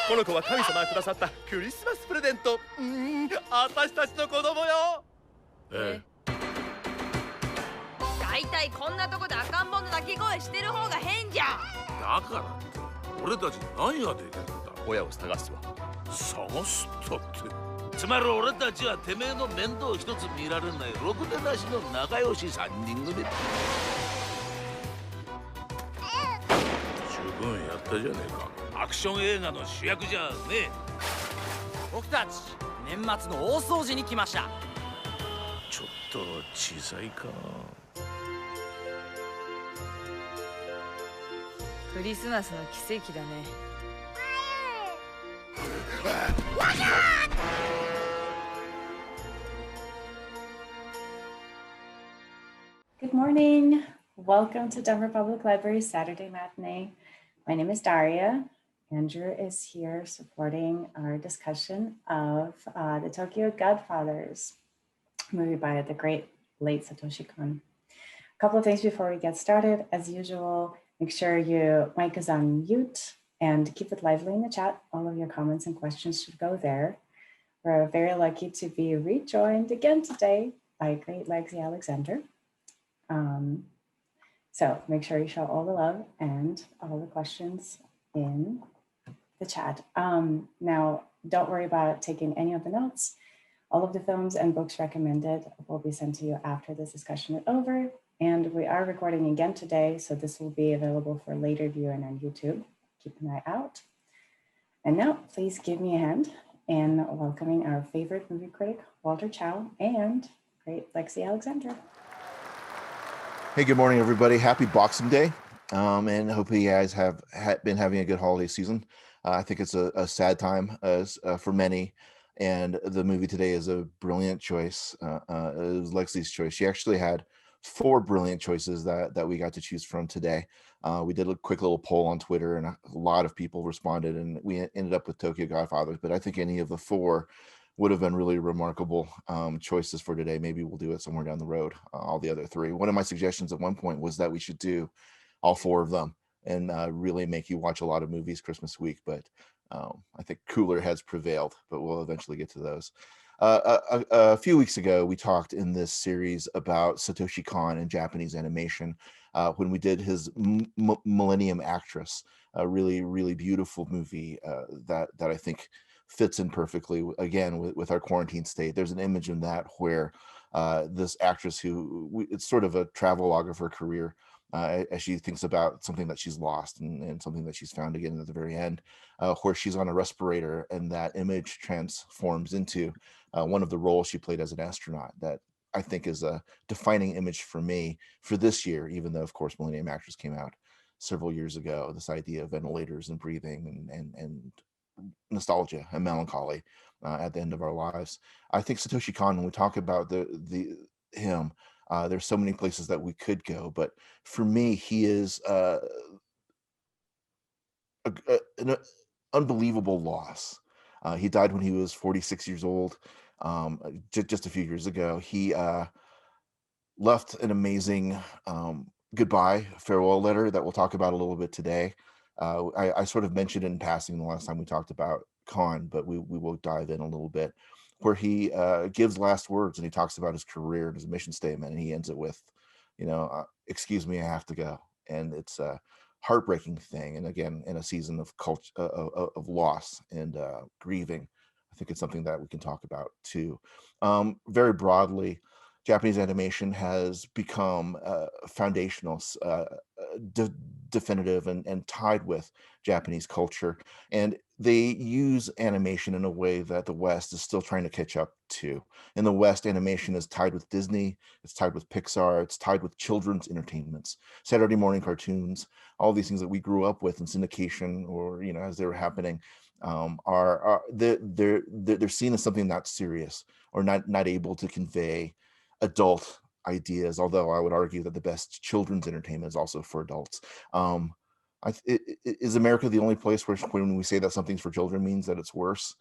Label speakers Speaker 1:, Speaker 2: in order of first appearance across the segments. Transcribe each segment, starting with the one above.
Speaker 1: この子は神様がくださったクリスマスプレゼント。私たちの子供よ。
Speaker 2: 大体こんなとこで赤ん坊の泣き声してる方が変じゃん。
Speaker 3: だからって俺たち何ができるんだ。
Speaker 1: 親を探すわ。
Speaker 3: 探すったって。つまり俺たちはてめえの面倒一つ見られないろくでなしの仲良し3人組だ。十分やったじゃねえか。アクション映画の主役じゃねえ。
Speaker 4: 僕たち年末の大掃除に来ました。
Speaker 3: ちょっと小さいか。
Speaker 2: クリスマスの奇跡だね。
Speaker 5: Good morning. Welcome to Denver Public Library's Saturday Matinee. My name is Daria. Andrew is here supporting our discussion of the Tokyo Godfathers, movie by the great late Satoshi Kon. A couple of things before we get started. As usual, make sure your mic is on mute and keep it lively in the chat. All of your comments and questions should go there. We're very lucky to be rejoined again today by great Lexi Alexander. So make sure you show all the love and all the questions in the chat. Now, don't worry about taking any of the notes. All of the films and books recommended will be sent to you after this discussion is over. And we are recording again today, so this will be available for later viewing on YouTube. Keep an eye out. And now, please give me a hand in welcoming our favorite movie critic, Walter Chaw, and great Lexi Alexander.
Speaker 6: Hey, good morning, everybody. Happy Boxing Day. And hope you guys have been having a good holiday season. I think it's a sad time for many. And the movie today is a brilliant choice. It was Lexi's choice. She actually had 4 brilliant choices that we got to choose from today. We did a quick little poll on Twitter and a lot of people responded, and we ended up with Tokyo Godfathers. But I think any of the 4 would have been really remarkable choices for today. Maybe we'll do it somewhere down the road, all the other 3. One of my suggestions at one point was that we should do all 4 of them and really make you watch a lot of movies Christmas week. But I think cooler heads prevailed, but we'll eventually get to those. A few weeks ago, we talked in this series about Satoshi Kon and Japanese animation when we did his Millennium Actress, a really, really beautiful movie that I think fits in perfectly, again, with our quarantine state. There's an image in that where this actress it's sort of a travelogue of her career as she thinks about something that she's lost and something that she's found again at the very end, where she's on a respirator, and that image transforms into one of the roles she played as an astronaut that I think is a defining image for me for this year, even though, of course, Millennium Actress came out several years ago. This idea of ventilators and breathing and nostalgia and melancholy at the end of our lives. I think Satoshi Kon, when we talk about him, there's so many places that we could go, but for me, he is an unbelievable loss. He died when he was 46 years old, just a few years ago. He left an amazing goodbye farewell letter that we'll talk about a little bit today. I sort of mentioned in passing the last time we talked about Kon, but we will dive in a little bit, where he gives last words and he talks about his career and his mission statement, and he ends it with, excuse me, I have to go. And it's a heartbreaking thing. And again, in a season of of loss and grieving, I think it's something that we can talk about too. Very broadly, Japanese animation has become foundational, definitive, and tied with Japanese culture. And they use animation in a way that the West is still trying to catch up to. In the West, animation is tied with Disney, it's tied with Pixar, it's tied with children's entertainments, Saturday morning cartoons, all these things that we grew up with in syndication or, as they were happening, they're seen as something not serious or not able to convey adult ideas, although I would argue that the best children's entertainment is also for adults. Is America the only place where when we say that something's for children means that it's worse?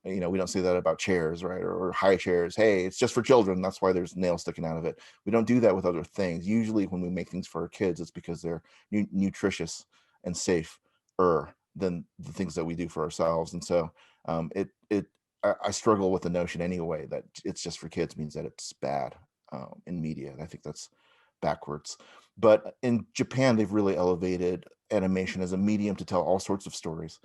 Speaker 6: We don't say that about chairs, right? Or high chairs. Hey, it's just for children. That's why there's nails sticking out of it. We don't do that with other things. Usually when we make things for our kids, it's because they're nutritious and safe than the things that we do for ourselves. And so I struggle with the notion anyway that it's just for kids means that it's bad in media. I think that's backwards. But in Japan, they've really elevated animation as a medium to tell all sorts of stories.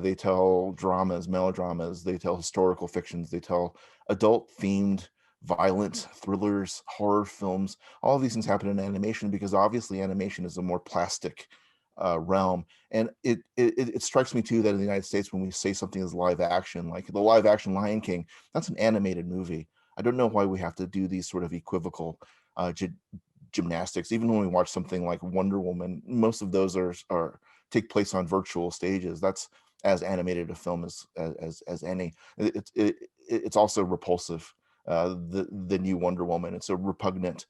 Speaker 6: They tell dramas, melodramas, they tell historical fictions, they tell adult themed violent thrillers, horror films. All of these things happen in animation because obviously animation is a more plastic realm. And it strikes me too that in the United States, when we say something is live action, like the live action Lion King, that's an animated movie. I don't know why we have to do these sort of equivocal gymnastics. Even when we watch something like Wonder Woman, most of those are take place on virtual stages. That's as animated a film as any. It's also repulsive. The new Wonder Woman, it's a repugnant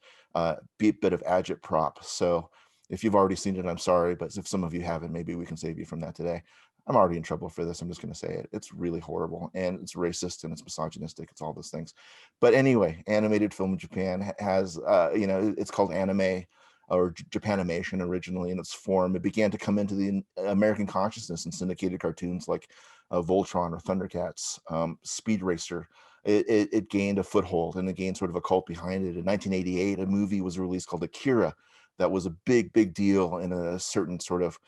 Speaker 6: bit of agitprop. So if you've already seen it, I'm sorry, but if some of you haven't, maybe we can save you from that today. I'm already in trouble for this. I'm just going to say it. It's really horrible, and it's racist, and it's misogynistic. It's all those things. But anyway, animated film in Japan has, it's called anime or Japanimation originally in its form. It began to come into the American consciousness in syndicated cartoons like Voltron or Thundercats, Speed Racer. It gained a foothold, and it gained sort of a cult behind it. In 1988, a movie was released called Akira that was a big deal in a certain sort of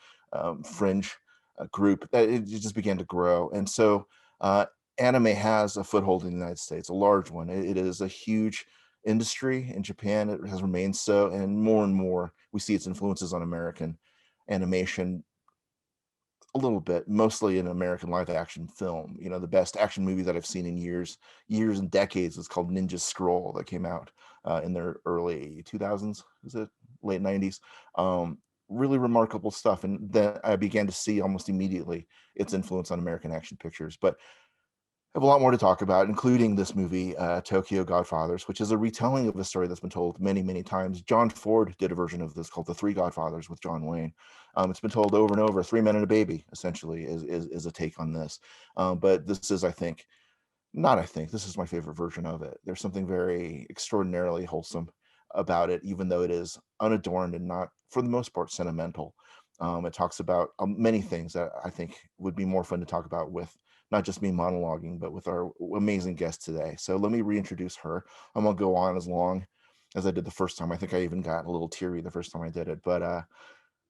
Speaker 6: fringe group that it just began to grow. And so anime has a foothold in the United States, a large one. It is a huge industry in Japan. It has remained so, and more we see its influences on American animation a little bit, mostly in American live action film. You know, the best action movie that I've seen in years and decades is called Ninja Scroll, that came out in their early 2000s, is it late 90s? Really remarkable stuff. And then I began to see almost immediately its influence on American action pictures. But I have a lot more to talk about, including this movie, Tokyo Godfathers, which is a retelling of a story that's been told many times. John Ford did a version of this called The Three Godfathers with John Wayne. It's been told over and over. Three Men and a Baby, essentially, is a take on this. But this is, this is my favorite version of it. There's something very extraordinarily wholesome about it, even though it is unadorned and not, for the most part, sentimental. It talks about many things that I think would be more fun to talk about with not just me monologuing, but with our amazing guest today. So let me reintroduce her. I'm gonna go on as long as I did the first time. I think I even got a little teary the first time I did it, but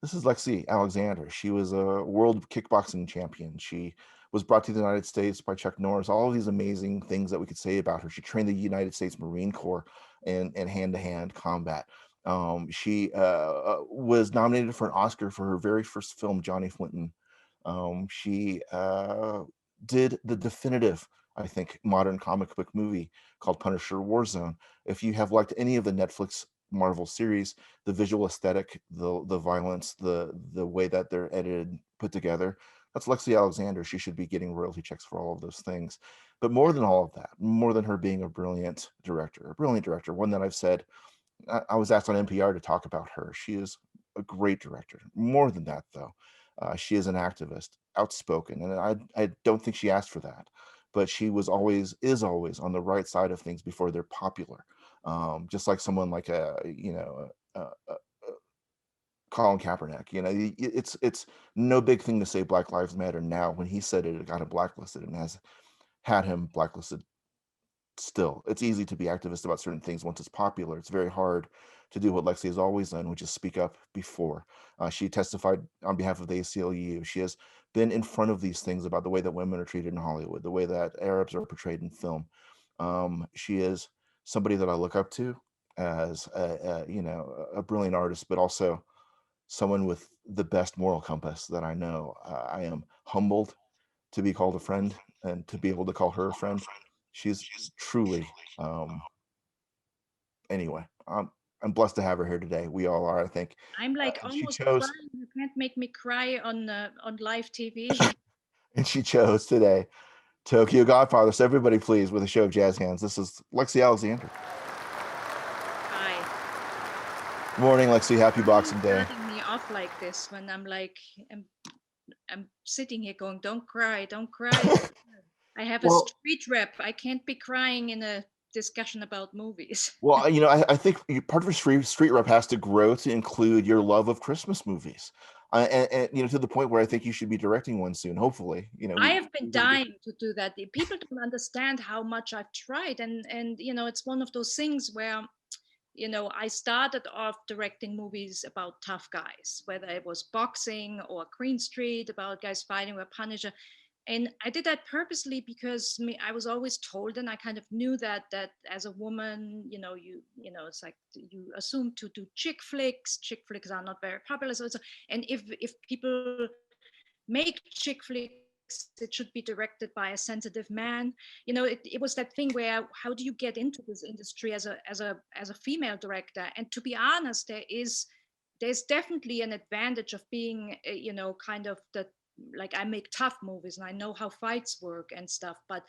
Speaker 6: this is Lexi Alexander. She was a world kickboxing champion. She was brought to the United States by Chuck Norris. All of these amazing things that we could say about her. She trained the United States Marine Corps in hand-to-hand combat. She was nominated for an Oscar for her very first film, Johnny Flinton. She did the definitive, I think, modern comic book movie called Punisher Warzone. If you have liked any of the Netflix Marvel series, the visual aesthetic, the violence, the way that they're edited, put together, that's Lexi Alexander. She should be getting royalty checks for all of those things. But more than all of that, more than her being a brilliant director, one that I've said, I was asked on NPR to talk about her. She is a great director. More than that, though, she is an activist, outspoken, and I don't think she asked for that, but she is always on the right side of things before they're popular. Just like someone like Colin Kaepernick. It's no big thing to say Black Lives Matter now. When he said it, it got him blacklisted and has had him blacklisted still. It's easy to be activist about certain things once it's popular. It's very hard to do what Lexi has always done, which is speak up before. She testified on behalf of the ACLU. She has been in front of these things about the way that women are treated in Hollywood, the way that Arabs are portrayed in film. She is somebody that I look up to as a brilliant artist, but also someone with the best moral compass that I know. I am humbled to be called a friend and to be able to call her a friend. She's truly, anyway, I'm blessed to have her here today. We all are, I think.
Speaker 7: I'm like almost crying. You can't make me cry on live TV.
Speaker 6: And she chose today Tokyo Godfather. So everybody please, with a show of jazz hands, this is Lexi Alexander.
Speaker 7: Hi.
Speaker 6: Morning, Lexi. Happy Boxing Day.
Speaker 7: Starting me off like this when I'm like, I'm sitting here going, don't cry. I have a street rep. I can't be crying in a discussion about movies.
Speaker 6: Well, I think part of your street rep has to grow to include your love of Christmas movies. And to the point where I think you should be directing one soon, hopefully.
Speaker 7: I have been dying to do that. The people don't understand how much I've tried, and it's one of those things where I started off directing movies about tough guys, whether it was boxing or Queen Street, about guys fighting with Punisher. And I did that purposely because I was always told, and I kind of knew that as a woman, it's like you assume to do chick flicks. Chick flicks are not very popular. So and if people make chick flicks, it should be directed by a sensitive man. It was that thing where, how do you get into this industry as a female director? And to be honest, there's definitely an advantage of being kind of like, I make tough movies and I know how fights work and stuff, but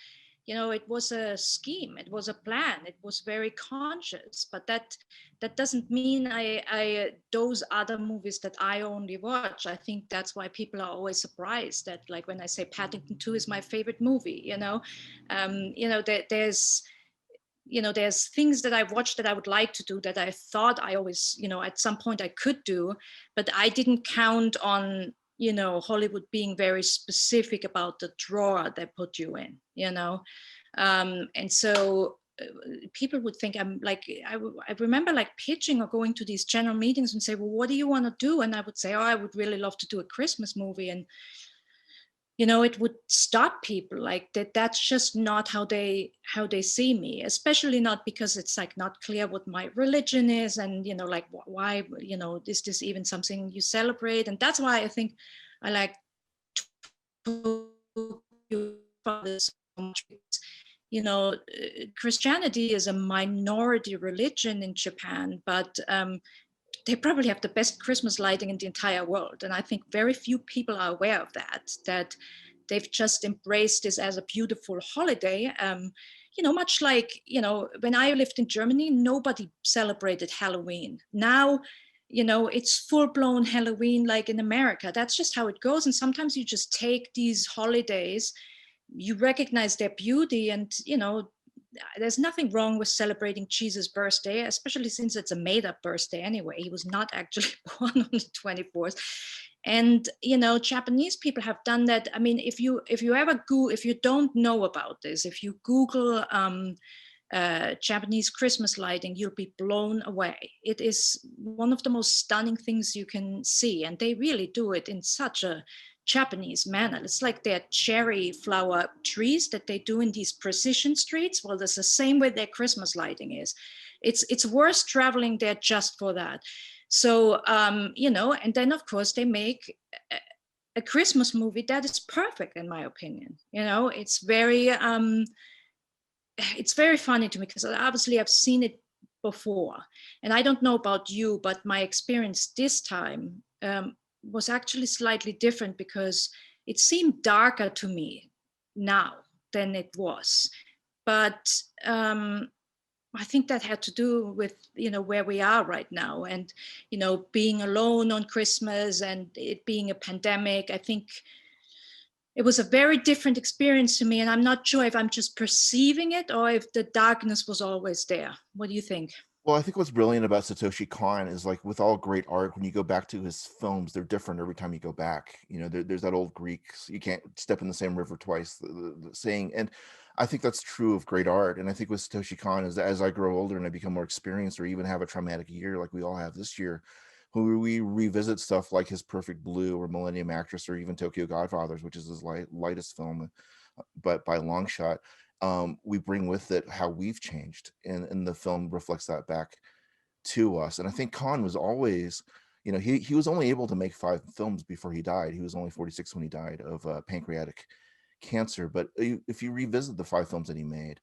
Speaker 7: it was a scheme, it was a plan, it was very conscious. But that doesn't mean I those other movies that I only watch. I think that's why people are always surprised that, like, when I say Paddington 2 is my favorite movie, there's things that I've watched that I would like to do, that I thought I always, at some point I could do, but I didn't count on Hollywood being very specific about the drawer they put you in, and so people would think I'm like, I remember like pitching or going to these general meetings and say, well, what do you want to do? And I would say, oh, I would really love to do a Christmas movie. And it would stop people, like that's just not how they see me, especially not because it's like not clear what my religion is, and like, why is this even something you celebrate? And that's why I think I like this so much, because Christianity is a minority religion in Japan, but they probably have the best Christmas lighting in the entire world. And I think very few people are aware of that they've just embraced this as a beautiful holiday. Much like, when I lived in Germany, nobody celebrated Halloween. Now, it's full-blown Halloween like in America. That's just how it goes. And sometimes you just take these holidays, you recognize their beauty, and, there's nothing wrong with celebrating Jesus' birthday, especially since it's a made-up birthday anyway. He was not actually born on the 24th. And Japanese people have done that. I mean, if you don't know about this, if you Google Japanese Christmas lighting, you'll be blown away. It is one of the most stunning things you can see, and they really do it in such a Japanese manner. It's like their cherry flower trees that they do in these precision streets. Well, that's the same way their Christmas lighting is. It's worth traveling there just for that. So, and then of course they make a Christmas movie that is perfect, in my opinion. It's very funny to me, because obviously I've seen it before, and I don't know about you, but my experience this time was actually slightly different, because it seemed darker to me now than it was. But I think that had to do with, where we are right now, and, being alone on Christmas and it being a pandemic. I think it was a very different experience to me, and I'm not sure if I'm just perceiving it or if the darkness was always there. What do you think?
Speaker 6: Well, I think what's brilliant about Satoshi Kon is, like, with all great art, when you go back to his films, they're different every time you go back. There's that old Greek, you can't step in the same river twice, the saying. And I think that's true of great art. And I think with Satoshi Kon, as I grow older and I become more experienced, or even have a traumatic year like we all have this year, when we revisit stuff like his Perfect Blue or Millennium Actress or even Tokyo Godfathers, which is his lightest film, but by a long shot, we bring with it how we've changed, and the film reflects that back to us. And I think Kon was always, he was only able to make 5 films before he died. He was only 46 when he died of pancreatic cancer. But if you revisit the 5 films that he made,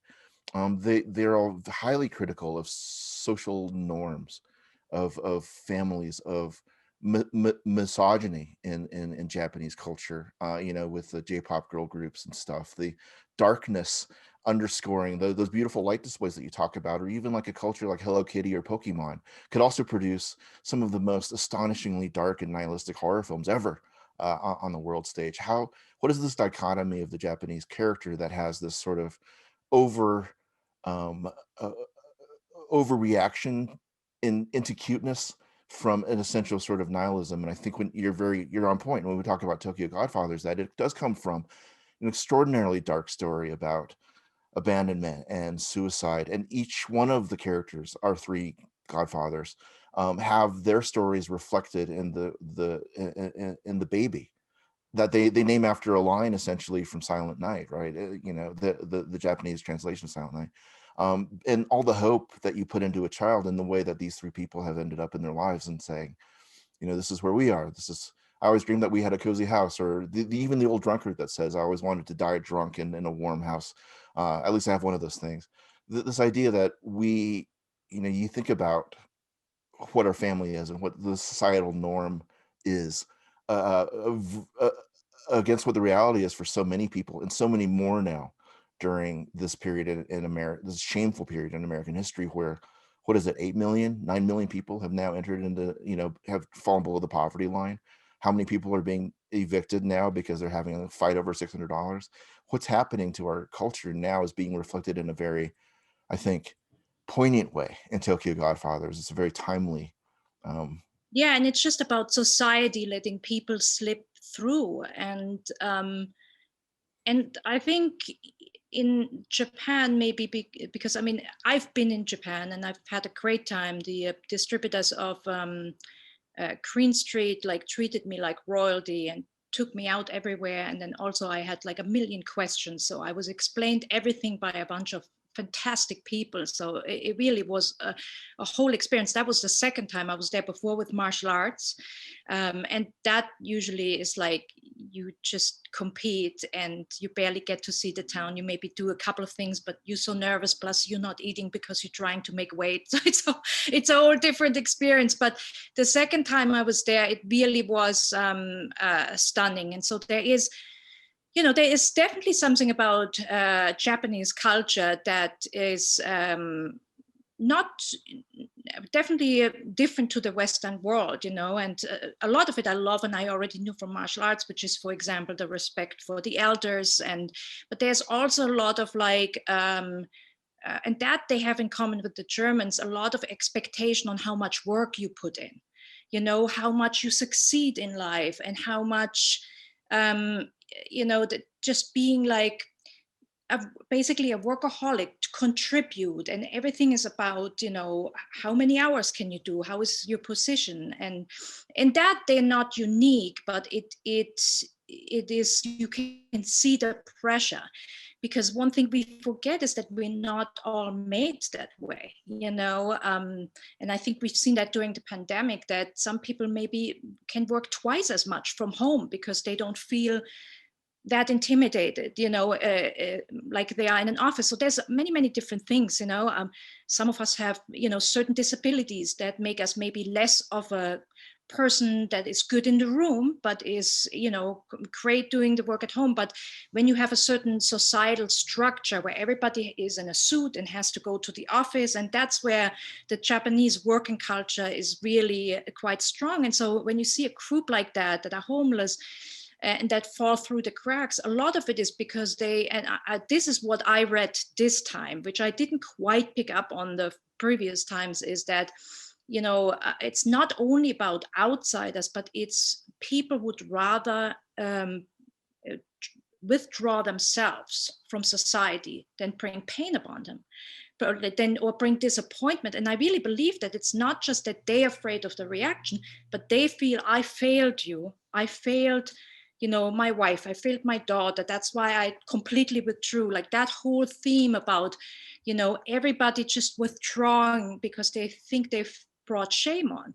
Speaker 6: they're all highly critical of social norms, of families, of misogyny in Japanese culture, with the J-pop girl groups and stuff, the darkness underscoring those beautiful light displays that you talk about, or even like a culture like Hello Kitty or Pokemon could also produce some of the most astonishingly dark and nihilistic horror films ever on the world stage. What is this dichotomy of the Japanese character that has this sort of overreaction into cuteness, from an essential sort of nihilism. And I think when you're on point when we talk about Tokyo Godfathers, that it does come from an extraordinarily dark story about abandonment and suicide. And each one of the characters, our three Godfathers, have their stories reflected in in the baby that they name after a line essentially from Silent Night, right? You know, the Japanese translation of Silent Night. And all the hope that you put into a child in the way that these three people have ended up in their lives and saying, you know, this is where we are. I always dreamed that we had a cozy house, or even the old drunkard that says, I always wanted to die drunk in a warm house. At least I have one of those things. This idea that we, you know, you think about what our family is and what the societal norm is against what the reality is for so many people, and so many more now during this period in America, this shameful period in American history, where, what is it, 8 million, 9 million people have now entered into, you know, have fallen below the poverty line. How many people are being evicted now because they're having a fight over $600? What's happening to our culture now is being reflected in a very, I think, poignant way in Tokyo Godfathers. It's a very timely.
Speaker 7: Yeah, and it's just about society letting people slip through, and I think in Japan, maybe because I mean, I've been in Japan and I've had a great time. The distributors of Green Street like treated me like royalty and took me out everywhere. And then also I had like a million questions. So I was explained everything by a bunch of fantastic people. So it really was a whole experience. That was the second time I was there, before with martial arts. And that usually is like, you just compete and you barely get to see the town. You maybe do a couple of things, but you're so nervous, plus you're not eating because you're trying to make weight. So it's a whole different experience. But the second time I was there, it really was stunning. And so there is, you know, there is definitely something about Japanese culture that is not definitely different to the Western world, you know, and a lot of it I love, and I already knew from martial arts, which is, for example, the respect for the elders. But there's also a lot of like, and that they have in common with the Germans, a lot of expectation on how much work you put in, you know, how much you succeed in life, and how much, you know, just being like basically a workaholic to contribute, and everything is about, you know, how many hours can you do, how is your position, and in that they're not unique, but it is, you can see the pressure, because one thing we forget is that we're not all made that way, you know. And I think we've seen that during the pandemic, that some people maybe can work twice as much from home because they don't feel that intimidated, you know, like they are in an office. So there's many, many different things, you know. Some of us have, you know, certain disabilities that make us maybe less of a person that is good in the room, but is, you know, great doing the work at home. But when you have a certain societal structure where everybody is in a suit and has to go to the office, and that's where the Japanese working culture is really quite strong. And so when you see a group like that are homeless, and that fall through the cracks, a lot of it is because they, and this is what I read this time, which I didn't quite pick up on the previous times, is that, you know, it's not only about outsiders, but it's people would rather withdraw themselves from society than bring pain upon them, or bring disappointment. And I really believe that it's not just that they're afraid of the reaction, but they feel, I failed you, I failed, you know, my wife, I failed my daughter, that's why I completely withdrew. Like that whole theme about, you know, everybody just withdrawing because they think they've brought shame on.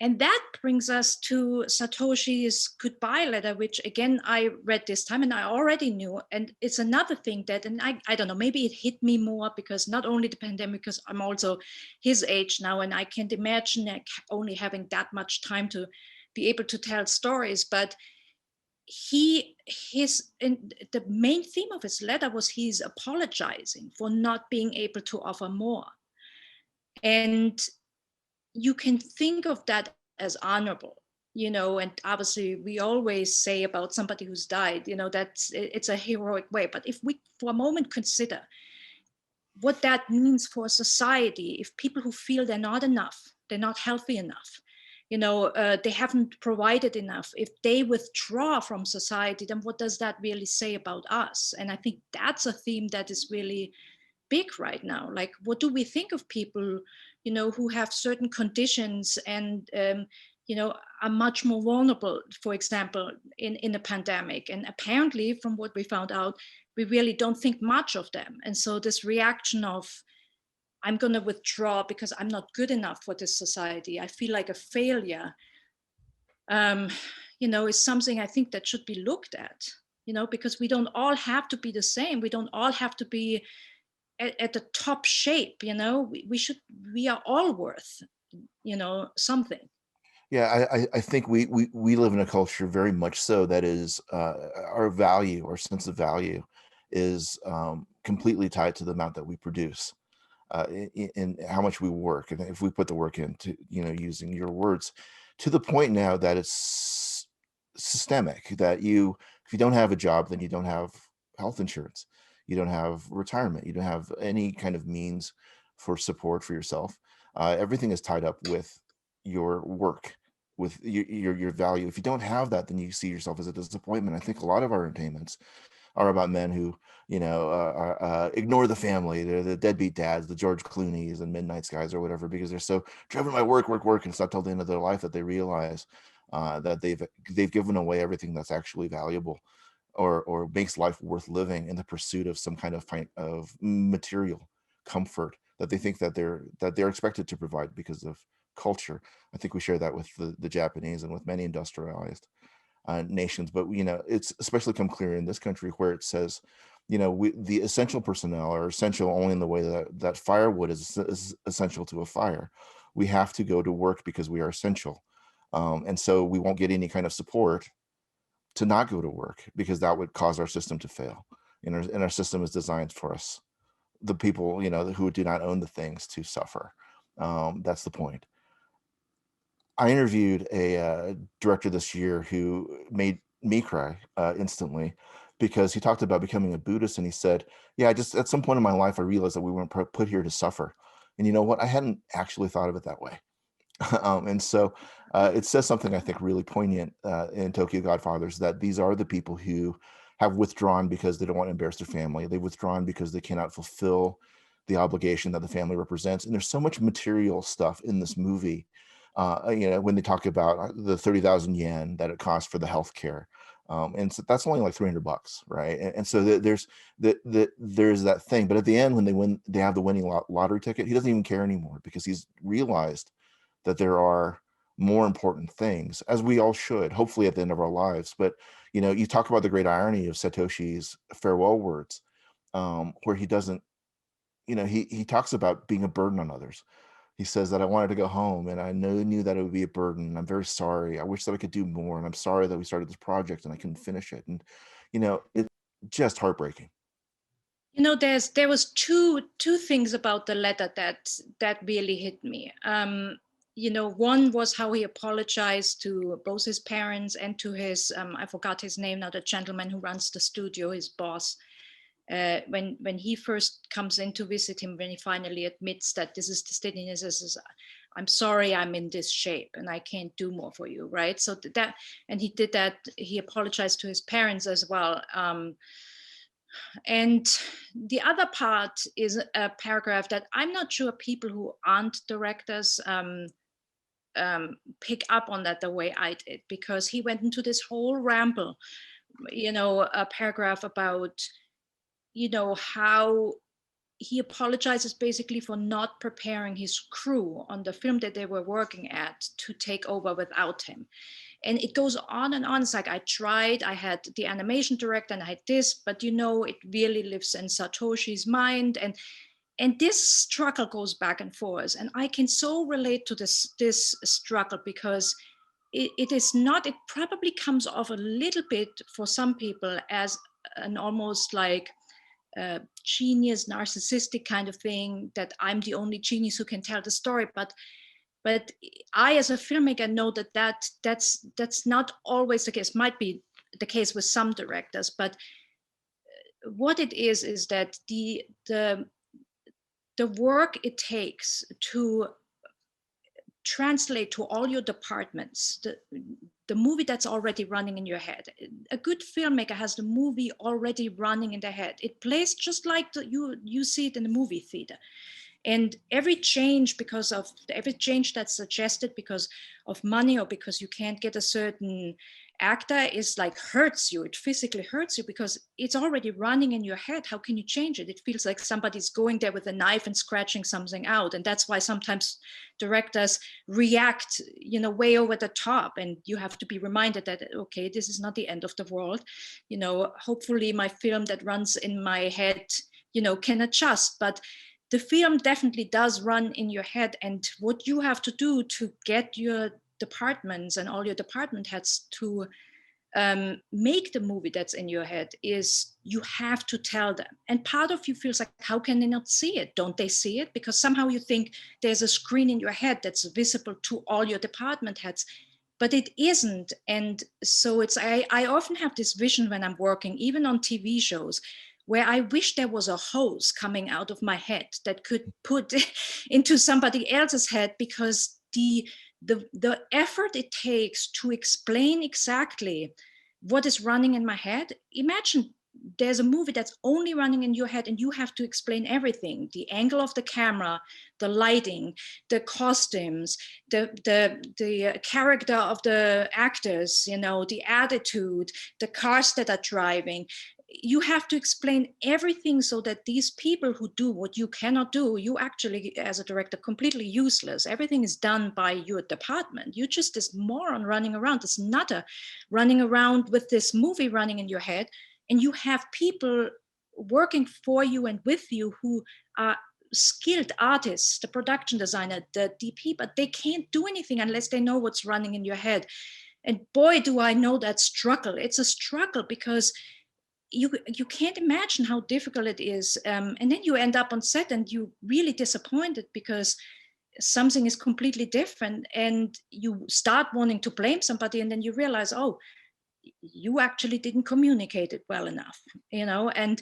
Speaker 7: And that brings us to Satoshi's goodbye letter, which again, I read this time and I already knew. And it's another thing that, and I don't know, maybe it hit me more because not only the pandemic, because I'm also his age now, and I can't imagine like only having that much time to be able to tell stories. But and the main theme of his letter was he's apologizing for not being able to offer more. And you can think of that as honorable, you know, and obviously we always say about somebody who's died, you know, it's a heroic way. But if we for a moment consider what that means for society, if people who feel they're not enough, they're not healthy enough, they haven't provided enough. If they withdraw from society, then what does that really say about us? And I think that's a theme that is really big right now. Like, what do we think of people, who have certain conditions and, are much more vulnerable, for example, in a pandemic? And apparently, from what we found out, we really don't think much of them. And so this reaction of, I'm going to withdraw because I'm not good enough for this society, I feel like a failure, is something I think that should be looked at, because we don't all have to be the same. We don't all have to be at the top shape, we are all worth, something.
Speaker 6: Yeah, I think we live in a culture very much so that is our value, our sense of value is completely tied to the amount that we produce, in how much we work. And if we put the work into, using your words, to the point now that it's systemic, that if you don't have a job, then you don't have health insurance, you don't have retirement, you don't have any kind of means for support for yourself. Everything is tied up with your work, with your value. If you don't have that, then you see yourself as a disappointment. I think a lot of our entertainments are about men who, ignore the family. They're the deadbeat dads, the George Clooney's and Midnight's guys or whatever, because they're so driven by work, and it's not till the end of their life that they realize that they've given away everything that's actually valuable or makes life worth living in the pursuit of some kind of material comfort that they think that they're expected to provide because of culture. I think we share that with the Japanese and with many industrialized nations, but it's especially come clear in this country, where it says, the essential personnel are essential only in the way that firewood is essential to a fire. We have to go to work because we are essential, and so we won't get any kind of support to not go to work, because that would cause our system to fail. And our system is designed for us, the people who do not own the things, to suffer. That's the point. I interviewed a director this year who made me cry instantly, because he talked about becoming a Buddhist, and he said, yeah, just at some point in my life, I realized that we weren't put here to suffer. And you know what? I hadn't actually thought of it that way. And so it says something, I think, really poignant in Tokyo Godfathers, that these are the people who have withdrawn because they don't want to embarrass their family. They've withdrawn because they cannot fulfill the obligation that the family represents. And there's so much material stuff in this movie. When they talk about the 30,000 yen that it costs for the healthcare, and so that's only like $300, right? And so there's that thing. But at the end, when they have the winning lottery ticket, he doesn't even care anymore, because he's realized that there are more important things, as we all should, hopefully at the end of our lives. But you talk about the great irony of Satoshi's farewell words, where he doesn't, he talks about being a burden on others. He says that I wanted to go home, and I knew that it would be a burden. I'm very sorry. I wish that I could do more, and I'm sorry that we started this project and I couldn't finish it. And it's just heartbreaking.
Speaker 7: There was two things about the letter that really hit me. One was how he apologized to both his parents and to his I forgot his name now, the gentleman who runs the studio, his boss. When he first comes in to visit him, when he finally admits that this is the state, and he says, I'm sorry, I'm in this shape and I can't do more for you, right? So that, and he did that, he apologized to his parents as well. And the other part is a paragraph that I'm not sure people who aren't directors pick up on that the way I did, because he went into this whole ramble, a paragraph about how he apologizes basically for not preparing his crew on the film that they were working at to take over without him. And it goes on and on. It's like, I tried, I had the animation director and I had this, but it really lives in Satoshi's mind. And this struggle goes back and forth. And I can so relate to this struggle, because it is not, it probably comes off a little bit for some people as an almost like genius, narcissistic kind of thing, that I'm the only genius who can tell the story. But I, as a filmmaker, know that's not always the case. Might be the case with some directors, but what it is that the work it takes to translate to all your departments the movie that's already running in your head. A good filmmaker has the movie already running in their head. It plays just like you see it in the movie theater. And every change that's suggested because of money or because you can't get a certain actor is like hurts you. It physically hurts you because it's already running in your head. How can you change it? It feels like somebody's going there with a knife and scratching something out. And that's why sometimes directors react, way over the top. And you have to be reminded that, okay, this is not the end of the world. Hopefully my film that runs in my head, can adjust. But the film definitely does run in your head. And what you have to do to get your departments and all your department heads to make the movie that's in your head is you have to tell them. And part of you feels like, how can they not see it? Don't they see it? Because somehow you think there's a screen in your head that's visible to all your department heads, but it isn't. And so I often have this vision when I'm working, even on TV shows, where I wish there was a hose coming out of my head that could put into somebody else's head, because the effort it takes to explain exactly what is running in my head. Imagine there's a movie that's only running in your head and you have to explain everything: the angle of the camera, the lighting, the costumes, the character of the actors, the attitude, the cars that are driving. You have to explain everything so that these people who do what you cannot do, you actually, as a director, completely useless. Everything is done by your department. You're just this moron running around, this nutter running around with this movie running in your head. And you have people working for you and with you who are skilled artists, the production designer, the DP, but they can't do anything unless they know what's running in your head. And boy, do I know that struggle. It's a struggle because you can't imagine how difficult it is. And then you end up on set and you're really disappointed because something is completely different, and you start wanting to blame somebody, and then you realize, oh, you actually didn't communicate it well enough, And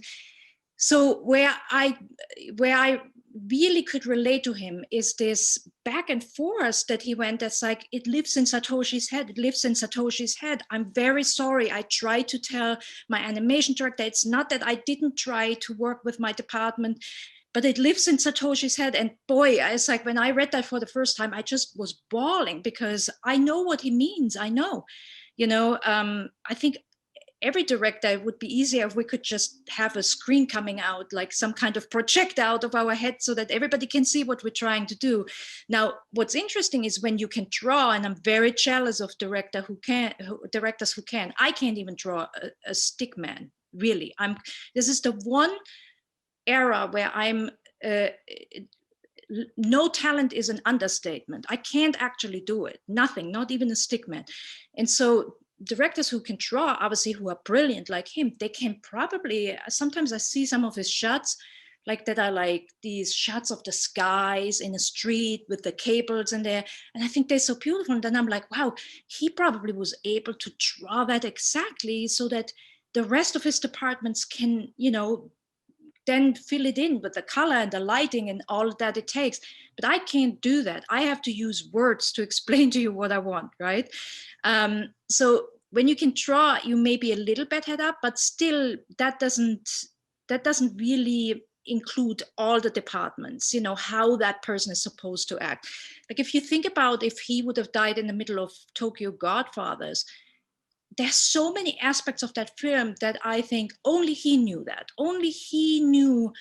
Speaker 7: so where I really could relate to him is this back and forth that he went. That's like, it lives in Satoshi's head. It lives in Satoshi's head. I'm very sorry. I tried to tell my animation director, it's not that I didn't try to work with my department, but it lives in Satoshi's head. And boy, it's like, when I read that for the first time, I just was bawling because I know what he means. I know, I think every director, it would be easier if we could just have a screen coming out, like some kind of projector out of our head, so that everybody can see what we're trying to do. Now, what's interesting is when you can draw, and I'm very jealous of directors who can. I can't even draw a stick man, really. This is the one era where I'm no talent is an understatement. I can't actually do it. Nothing, not even a stick man. And so directors who can draw, obviously, who are brilliant like him, they can probably, sometimes I see some of his shots like that are like these shots of the skies in a street with the cables in there. And I think they're so beautiful. And then I'm like, wow, he probably was able to draw that exactly so that the rest of his departments can, then fill it in with the color and the lighting and all that it takes. But I can't do that. I have to use words to explain to you what I want, right? So when you can draw, you may be a little bit head up, but still that doesn't really include all the departments, how that person is supposed to act. Like if you think about if he would have died in the middle of Tokyo Godfathers, there's so many aspects of that film that I think only he knew that. Only he knew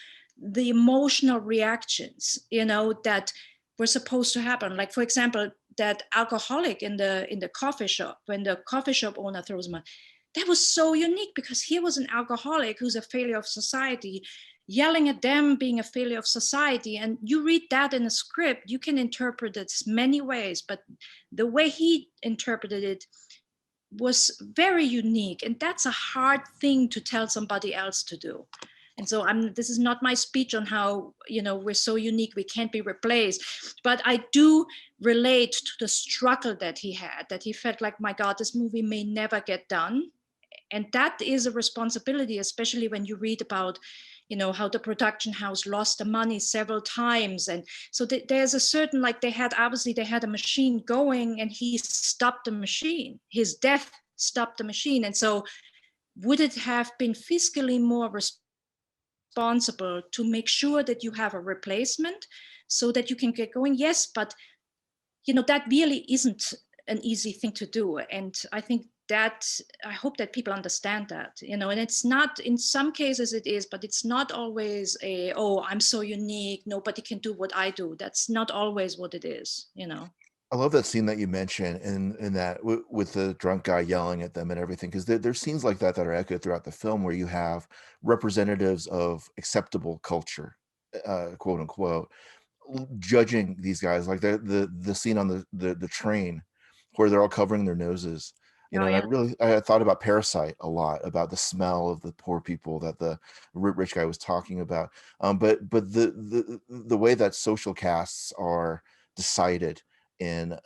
Speaker 7: the emotional reactions, that were supposed to happen. Like, for example, that alcoholic in the coffee shop, when the coffee shop owner throws him out, that was so unique because he was an alcoholic who's a failure of society, yelling at them being a failure of society. And you read that in a script, you can interpret it many ways, but the way he interpreted it was very unique. And that's a hard thing to tell somebody else to do. And so this is not my speech on how, we're so unique, we can't be replaced. But I do relate to the struggle that he had, that he felt like, my God, this movie may never get done. And that is a responsibility, especially when you read about, you know, how the production house lost the money several times. And so there's a certain, like they had a machine going and he stopped the machine. His death stopped the machine. And so would it have been fiscally more responsible to make sure that you have a replacement so that you can get going? Yes, but you know, that really isn't an easy thing to do. And I think that, I hope that people understand that, you know, and it's not, in some cases it is, but it's not always oh, I'm so unique, nobody can do what I do. That's not always what it is, you know.
Speaker 6: I love that scene that you mentioned in that with the drunk guy yelling at them and everything, because there's scenes like that are echoed throughout the film where you have representatives of acceptable culture, quote unquote, judging these guys, like the scene on the train where they're all covering their noses.
Speaker 7: Oh,
Speaker 6: And
Speaker 7: yeah.
Speaker 6: I thought about Parasite a lot, about the smell of the poor people that the rich guy was talking about. But the way that social castes are decided in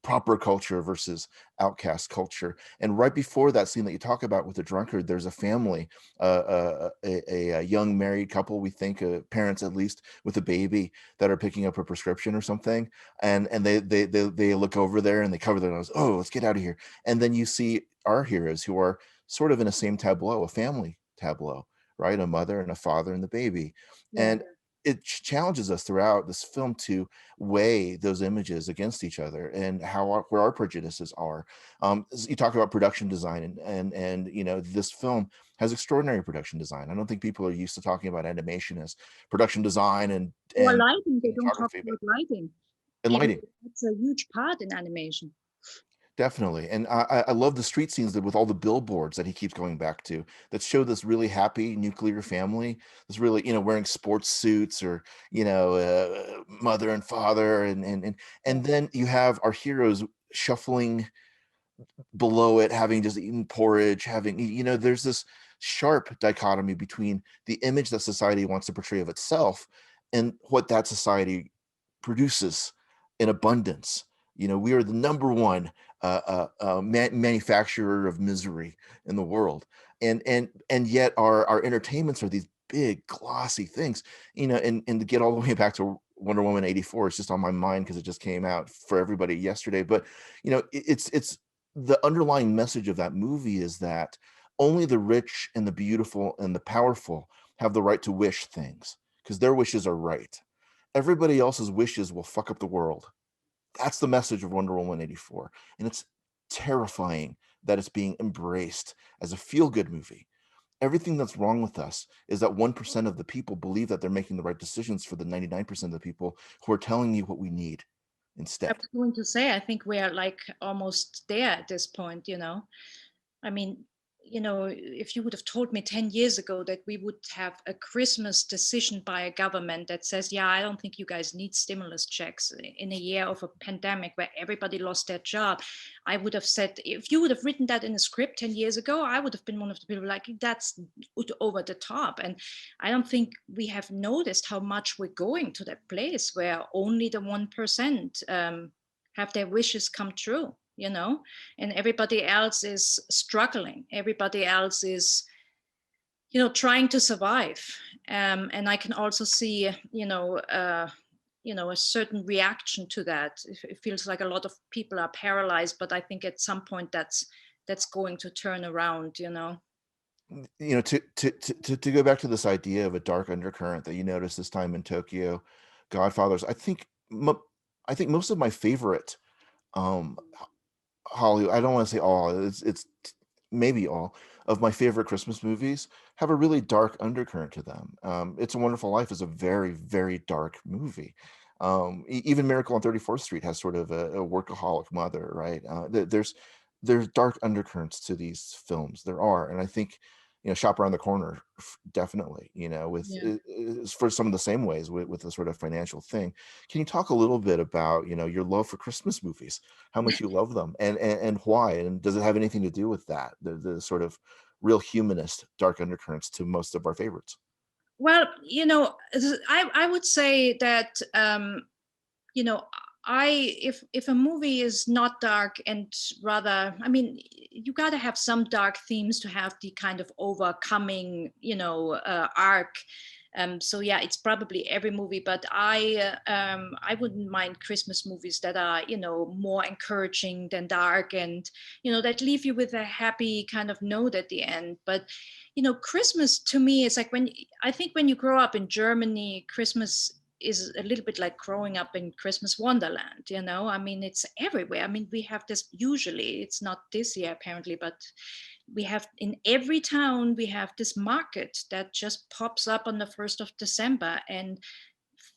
Speaker 6: proper culture versus outcast culture. And right before that scene that you talk about with the drunkard, there's a family, a young married couple, we think, parents at least, with a baby that are picking up a prescription or something, and they look over there and they cover their nose. Oh, let's get out of here. And then you see our heroes who are sort of in the same tableau, a family tableau, right? A mother and a father and the baby.
Speaker 7: Yeah.
Speaker 6: And it challenges us throughout this film to weigh those images against each other and where our prejudices are. You talk about production design, and you know, this film has extraordinary production design. I don't think people are used to talking about animation as production design and
Speaker 7: lighting, they don't talk
Speaker 6: cinematography,
Speaker 7: about lighting.
Speaker 6: and lighting.
Speaker 7: It's a huge part in animation.
Speaker 6: Definitely. And I love the street scenes with all the billboards that he keeps going back to that show this really happy nuclear family, this really, you know, wearing sports suits, or, you know, mother and father. And then you have our heroes shuffling below it, having just eaten porridge, having, you know, there's this sharp dichotomy between the image that society wants to portray of itself and what that society produces in abundance. You know, we are the number one manufacturer of misery in the world, and yet our entertainments are these big glossy things. You know, and to get all the way back to Wonder Woman 84, it's just on my mind because it just came out for everybody yesterday. But you know, it's the underlying message of that movie is that only the rich and the beautiful and the powerful have the right to wish things because their wishes are right. Everybody else's wishes will fuck up the world. That's the message of Wonder Woman 84. And it's terrifying that it's being embraced as a feel-good movie. Everything that's wrong with us is that 1% of the people believe that they're making the right decisions for the 99% of the people who are telling you what we need instead.
Speaker 7: I was going to say, I think we're like almost there at this point, you know. I mean, you know, if you would have told me 10 years ago that we would have a Christmas decision by a government that says, yeah, I don't think you guys need stimulus checks in a year of a pandemic where everybody lost their job, I would have said, if you would have written that in a script 10 years ago, I would have been one of the people like, that's over the top. And I don't think we have noticed how much we're going to that place where only the 1% have their wishes come true, you know, and everybody else is struggling. Everybody else is, you know, trying to survive. And I can also see, you know, a certain reaction to that. It feels like a lot of people are paralyzed, but I think at some point that's going to turn around, you know.
Speaker 6: You know, to go back to this idea of a dark undercurrent that you notice this time in Tokyo, Godfathers, I think most of my favorite Hollywood, I don't want to say all, it's maybe all of my favorite Christmas movies have a really dark undercurrent to them. It's a Wonderful Life is a very, very dark movie. Even Miracle on 34th Street has sort of a workaholic mother, right? There's dark undercurrents to these films. There are, and I think, you know, Shop Around the Corner, definitely, you know, with for some of the same ways with the sort of financial thing. Can you talk a little bit about, you know, your love for Christmas movies, how much you love them, and why, and does it have anything to do with that, the sort of real humanist dark undercurrents to most of our favorites?
Speaker 7: Well, you know, I would say that, you know, if a movie is not dark and rather, I mean, you got to have some dark themes to have the kind of overcoming, arc. So yeah, it's probably every movie, but I wouldn't mind Christmas movies that are, more encouraging than dark, and that leave you with a happy kind of note at the end. But Christmas to me is like when you grow up in Germany, Christmas is a little bit like growing up in Christmas Wonderland. I mean, it's everywhere. I mean, we have this, usually it's not this year apparently, but we have in every town, we have this market that just pops up on the 1st of December. And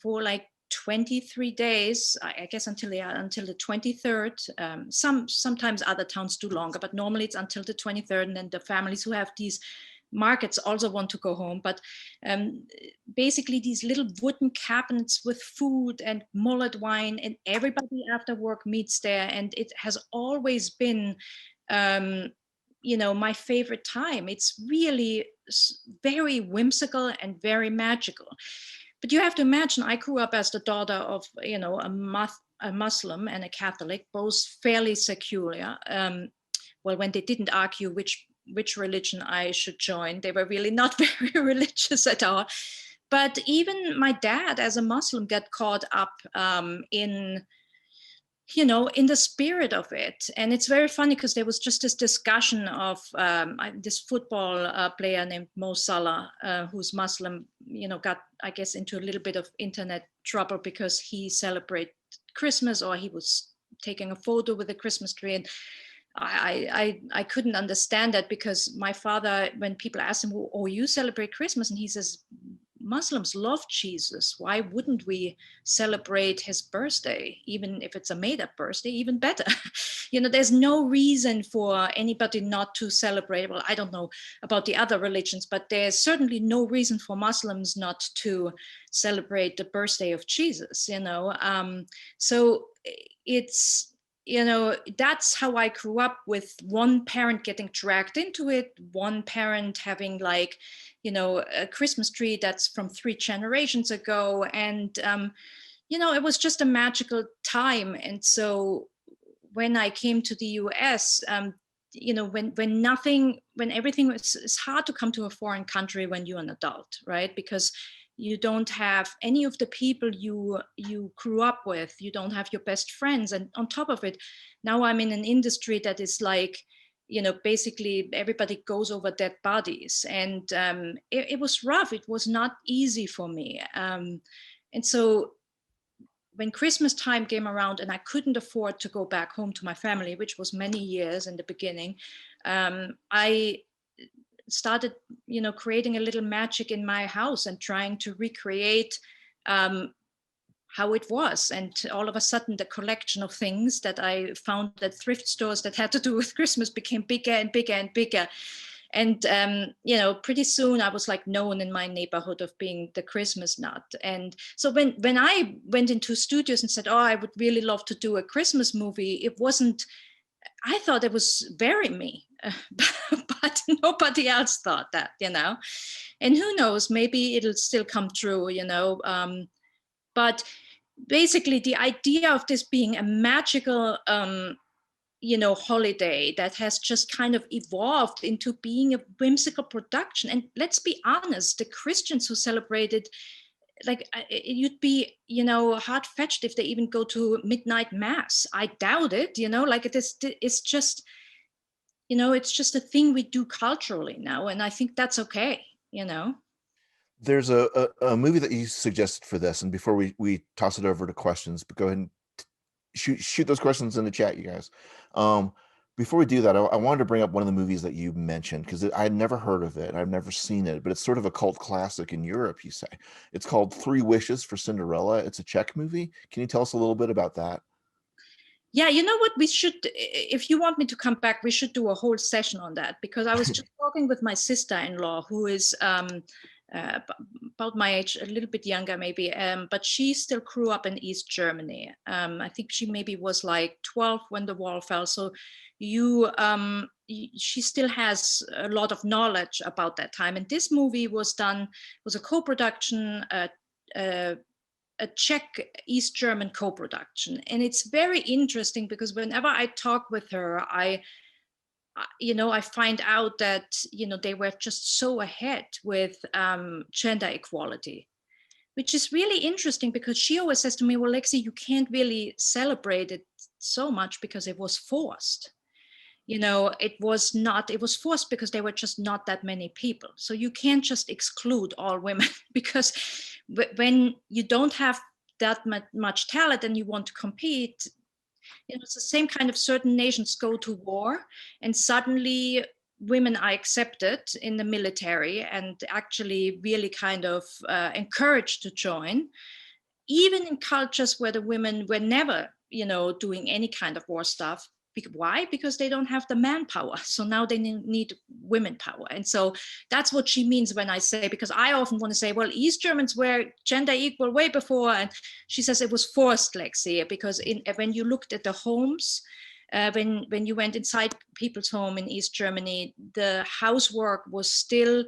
Speaker 7: for like 23 days, I guess until the 23rd. Sometimes other towns do longer, but normally it's until the 23rd. And then the families who have these markets also want to go home. But basically these little wooden cabinets with food and mulled wine, and everybody after work meets there. And it has always been my favorite time. It's really very whimsical and very magical. But you have to imagine, I grew up as the daughter of a Muslim and a Catholic, both fairly secular. Well, when they didn't argue which religion I should join, they were really not very religious at all. But even my dad, as a Muslim, got caught up in the spirit of it. And it's very funny because there was just this discussion of this football player named Mo Salah, who's Muslim, got, I guess, into a little bit of internet trouble because he celebrated Christmas, or he was taking a photo with a Christmas tree. And I couldn't understand that, because my father, when people asked him, oh, you celebrate Christmas? And he says, Muslims love Jesus. Why wouldn't we celebrate his birthday? Even if it's a made-up birthday, even better. There's no reason for anybody not to celebrate. Well, I don't know about the other religions, but there's certainly no reason for Muslims not to celebrate the birthday of Jesus, So it's, that's how I grew up, with one parent getting dragged into it, one parent having a Christmas tree that's from 3 generations ago. And, it was just a magical time. And so when I came to the US, when everything was, it's hard to come to a foreign country when you're an adult, right? Because you don't have any of the people you grew up with. You don't have your best friends. And on top of it, now I'm in an industry that is basically everybody goes over dead bodies. And it was rough. It was not easy for me. And so when Christmas time came around and I couldn't afford to go back home to my family, which was many years in the beginning, I started, creating a little magic in my house and trying to recreate how it was. And all of a sudden, the collection of things that I found at thrift stores that had to do with Christmas became bigger and bigger and bigger. And, pretty soon I was known in my neighborhood of being the Christmas nut. And so when I went into studios and said, oh, I would really love to do a Christmas movie, I thought it was very me, but nobody else thought that, and who knows, maybe it'll still come true, but basically the idea of this being a magical, holiday that has just kind of evolved into being a whimsical production. And let's be honest, the Christians who celebrated, you'd be, hard-fetched if they even go to midnight mass. I doubt it, it's just, it's just a thing we do culturally now. And I think that's okay,
Speaker 6: There's a movie that you suggested for this, and before we toss it over to questions, but go ahead and shoot those questions in the chat, you guys. Before we do that, I wanted to bring up one of the movies that you mentioned, because I had never heard of it. I've never seen it, but it's sort of a cult classic in Europe, you say. It's called 3 Wishes for Cinderella. It's a Czech movie. Can you tell us a little bit about that?
Speaker 7: Yeah, you know what, we should, if you want me to come back, we should do a whole session on that, because I was just talking with my sister-in-law, who is about my age, a little bit younger maybe, but she still grew up in East Germany. I think she maybe was 12 when the wall fell. So she still has a lot of knowledge about that time. And this movie was a co-production a Czech East German co-production, and it's very interesting because whenever I talk with her, I find out that they were just so ahead with gender equality, which is really interesting because she always says to me, well, Lexi, you can't really celebrate it so much because it was forced. It was forced because there were just not that many people. So you can't just exclude all women because when you don't have that much talent and you want to compete, it's the same kind of certain nations go to war and suddenly women are accepted in the military and actually really kind of encouraged to join, even in cultures where the women were never, doing any kind of war stuff. Why? Because they don't have the manpower. So now they need women power. And so that's what she means when I say, because I often want to say, well, East Germans were gender equal way before. And she says it was forced, Lexi, because when you looked at the homes, when you went inside people's home in East Germany, the housework was still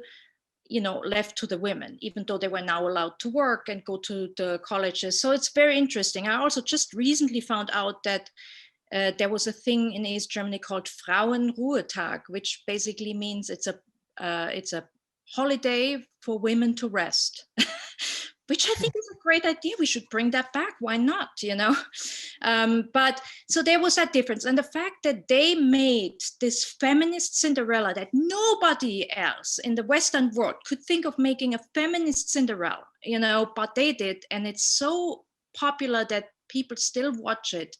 Speaker 7: left to the women, even though they were now allowed to work and go to the colleges. So it's very interesting. I also just recently found out that there was a thing in East Germany called Frauenruhetag, which basically means it's a holiday for women to rest, which I think is a great idea. We should bring that back. Why not? But so there was that difference. And the fact that they made this feminist Cinderella that nobody else in the Western world could think of making a feminist Cinderella, but they did. And it's so popular that people still watch it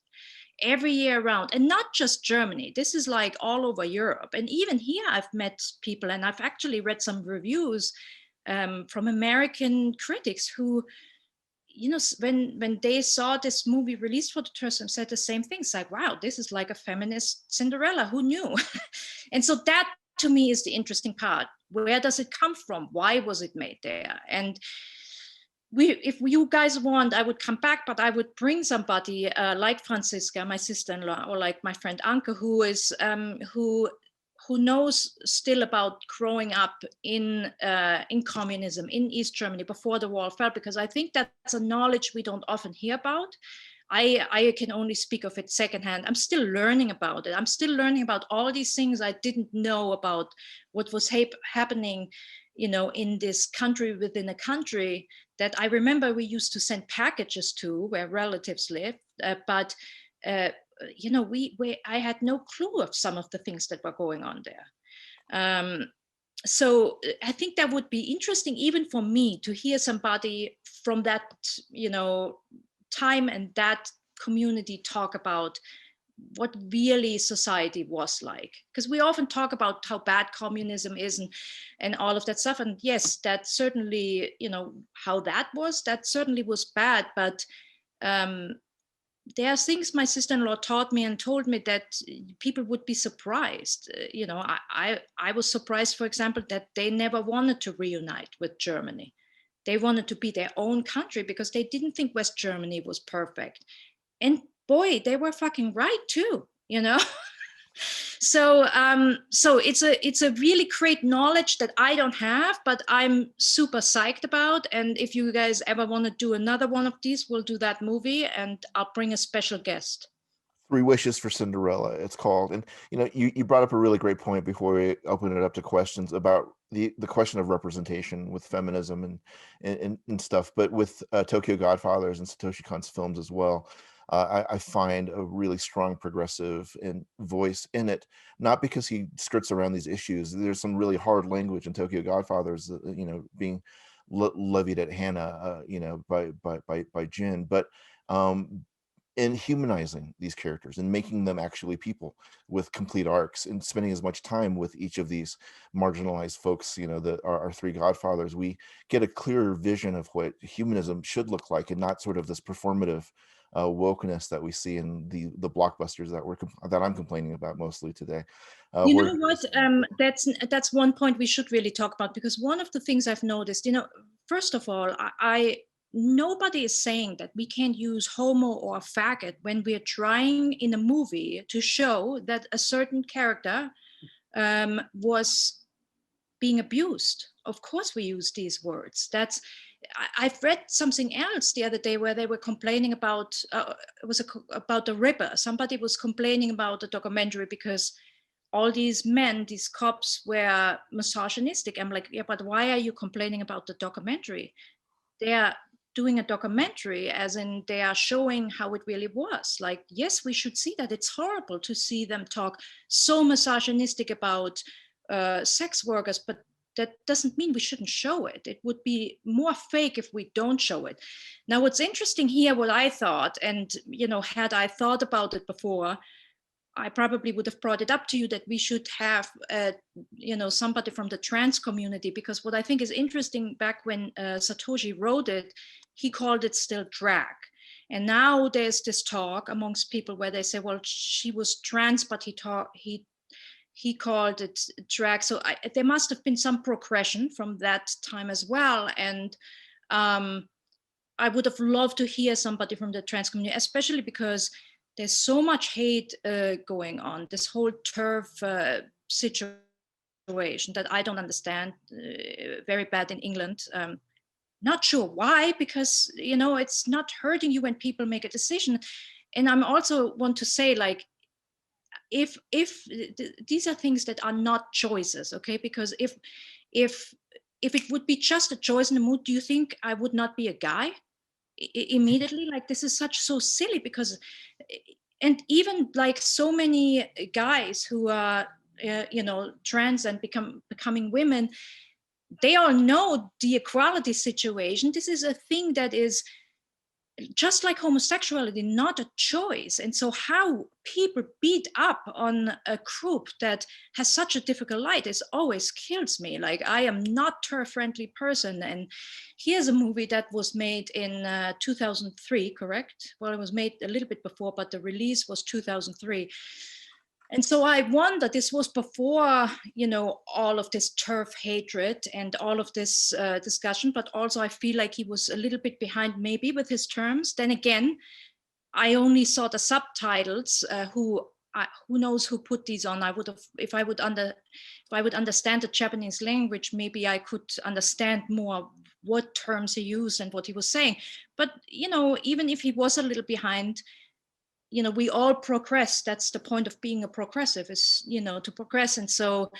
Speaker 7: every year around, and not just Germany. This is like all over Europe. And even here I've met people, and I've actually read some reviews from American critics who, when they saw this movie released for the first time, said the same things, like, wow, this is like a feminist Cinderella, who knew? And so that to me is the interesting part. Where does it come from? Why was it made there? And if you guys want, I would come back, but I would bring somebody like Franziska, my sister-in-law, or like my friend Anke, who is who knows still about growing up in communism in East Germany before the wall fell, because I think that's a knowledge we don't often hear about. I can only speak of it secondhand. I'm still learning about it. I'm still learning about all these things I didn't know about what was happening, in this country within a country that I remember we used to send packages to where relatives lived, but I had no clue of some of the things that were going on there. So I think that would be interesting even for me to hear somebody from that, time and that community talk about what really society was like, because we often talk about how bad communism is and all of that stuff, and yes, that certainly, how that certainly was bad, but there are things my sister-in-law taught me and told me that people would be surprised. I was surprised, for example, that they never wanted to reunite with Germany. They wanted to be their own country because they didn't think West Germany was perfect. And boy, they were fucking right too, So it's a really great knowledge that I don't have, but I'm super psyched about. And if you guys ever want to do another one of these, we'll do that movie, and I'll bring a special guest.
Speaker 6: 3 Wishes for Cinderella, it's called. And you brought up a really great point before we open it up to questions about the question of representation with feminism and stuff, but with Tokyo Godfathers and Satoshi Kon's films as well. I find a really strong progressive voice in it, not because he skirts around these issues. There's some really hard language in Tokyo Godfathers, being levied at Hannah, by Jin, but in humanizing these characters and making them actually people with complete arcs, and spending as much time with each of these marginalized folks, that are our 3 godfathers, we get a clearer vision of what humanism should look like, and not sort of this performative wokeness that we see in the blockbusters that I'm complaining about mostly today.
Speaker 7: You know what? That's one point we should really talk about, because one of the things I've noticed, first of all, nobody is saying that we can't use homo or faggot when we're trying in a movie to show that a certain character was being abused. Of course we use these words. I've read something else the other day where they were complaining about, it was about the Ripper. Somebody was complaining about the documentary because all these men, these cops, were misogynistic. I'm like, yeah, but why are you complaining about the documentary? They are doing a documentary, as in they are showing how it really was. Like, yes, we should see that. It's horrible to see them talk so misogynistic about sex workers, but that doesn't mean we shouldn't show it. It would be more fake if we don't show it. Now, what's interesting here, what I thought, and had I thought about it before, I probably would have brought it up to you, that we should have, somebody from the trans community, because what I think is interesting, back when Satoshi wrote it, he called it still drag. And now there's this talk amongst people where they say, well, she was trans, but he called it drag. So there must have been some progression from that time as well. And I would have loved to hear somebody from the trans community, especially because there's so much hate going on, this whole turf situation that I don't understand, very bad in England. Not sure why, because, it's not hurting you when people make a decision. And I'm also want to say, like, if these are things that are not choices, okay? Because if it would be just a choice in the mood, do you think I would not be a guy immediately? Like, this is so silly, because, and even like so many guys who are trans and becoming women, they all know the equality situation. This is a thing that is just like homosexuality, not a choice. And so how people beat up on a group that has such a difficult life, this always kills me. Like, I am not a friendly person. And here's a movie that was made in 2003, correct? Well, it was made a little bit before, but the release was 2003. And so I wonder, this was before, all of this turf hatred and all of this discussion, but also I feel like he was a little bit behind maybe with his terms. Then again, I only saw the subtitles. Who knows who put these on? I would have, if I would understand the Japanese language, maybe I could understand more what terms he used and what he was saying. But even if he was a little behind, we all progress. That's the point of being a progressive, is, to progress. And so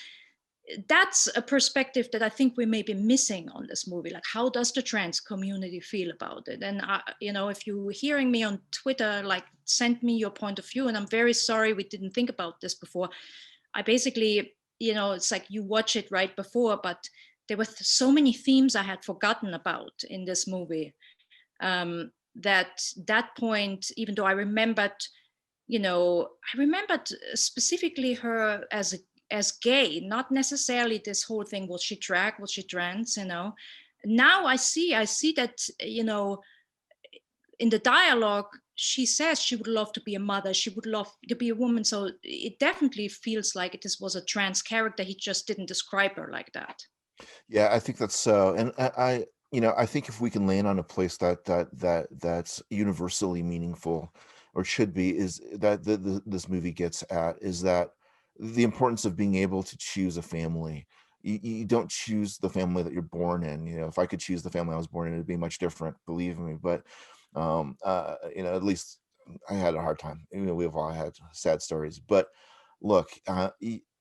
Speaker 7: that's a perspective that I think we may be missing on this movie. Like, how does the trans community feel about it? And, if you're hearing me on Twitter, like, send me your point of view. And I'm very sorry we didn't think about this before. I basically, it's like you watch it right before, but there were so many themes I had forgotten about in this movie. That point, even though I remembered specifically her as gay, not necessarily this whole thing, was she drag, was she trans, Now I see that, in the dialogue, she says she would love to be a mother, she would love to be a woman. So it definitely feels like this was a trans character. He just didn't describe her like that.
Speaker 6: Yeah, I think that's so. And I think if we can land on a place that's universally meaningful, or should be, is that this movie gets at, is that the importance of being able to choose a family. You don't choose the family that you're born in. If I could choose the family I was born in, it'd be much different, believe me. But at least I had a hard time. We've all had sad stories. But look,